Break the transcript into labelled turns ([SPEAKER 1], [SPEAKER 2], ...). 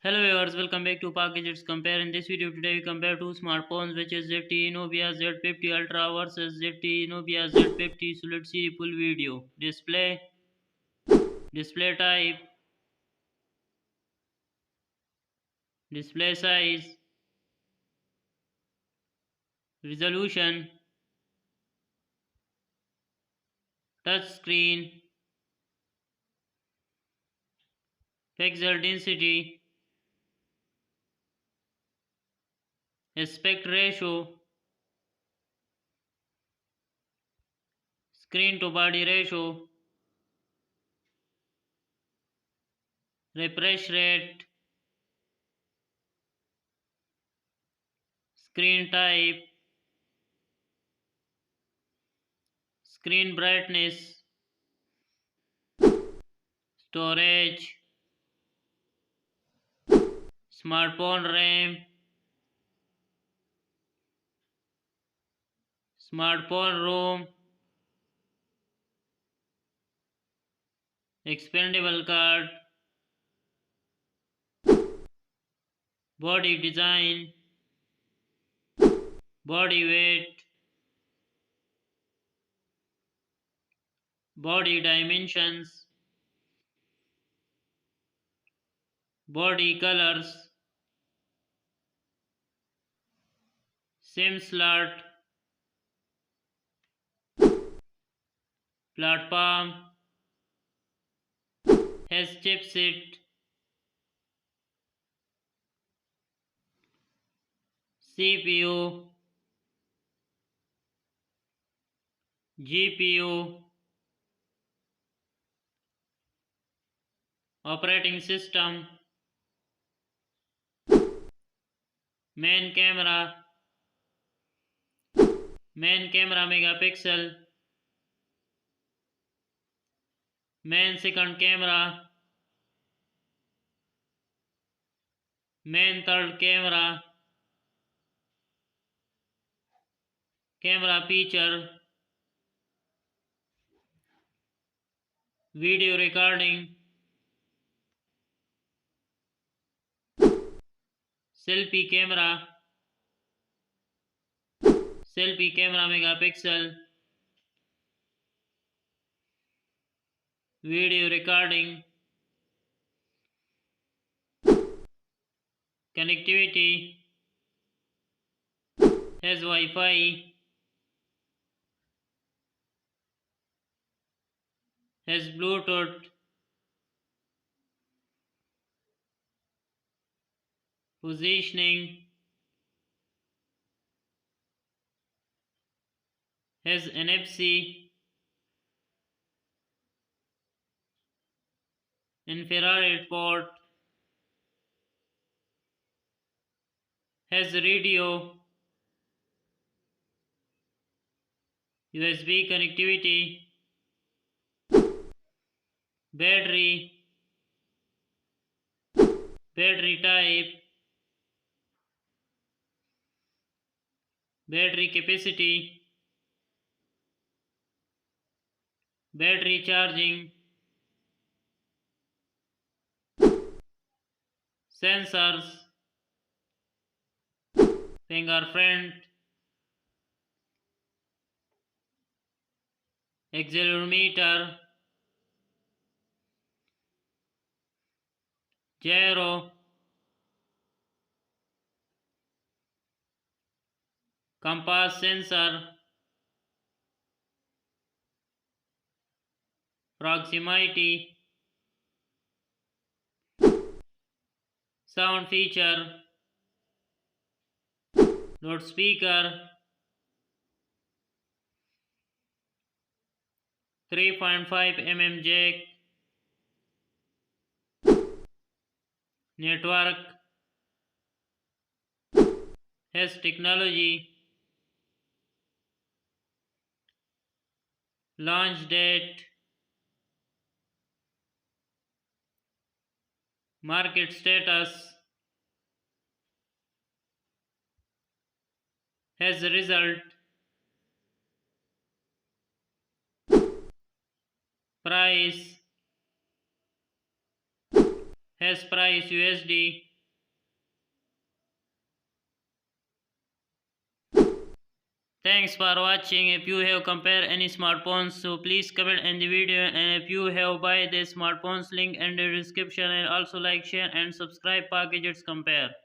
[SPEAKER 1] Hello viewers, welcome back to Gatgets Compare. In this video today we compare two smartphones which is ZTE Nubia Z50 Ultra versus ZTE Nubia Z50. So let's see the full video. Display type, display size, resolution, touch screen, pixel density, aspect ratio, screen to body ratio, refresh rate, screen type, screen brightness, storage, smartphone RAM, smartphone ROM, expandable card, body design, body weight, body dimensions, body colors, SIM slot, platform, has chipset, CPU, GPU, operating system, main camera, main camera megapixel, main second camera, main third camera, camera feature, video recording, selfie camera, selfie camera megapixel, video recording, connectivity, has Wi-Fi, has Bluetooth, positioning, has NFC, infrared port, has radio, USB connectivity, battery, battery type, battery capacity, battery charging, sensors, fingerprint, accelerometer, gyro, compass sensor, proximity, sound feature, loudspeaker, 3.5 mm jack, network, has technology, launch date, market status, has result, price, has price USD, Thanks for watching. If you have compared any smartphones, so please comment in the video. And if you have buy the smartphones, link in the description. And also like, share, and subscribe for Gadgets Compare.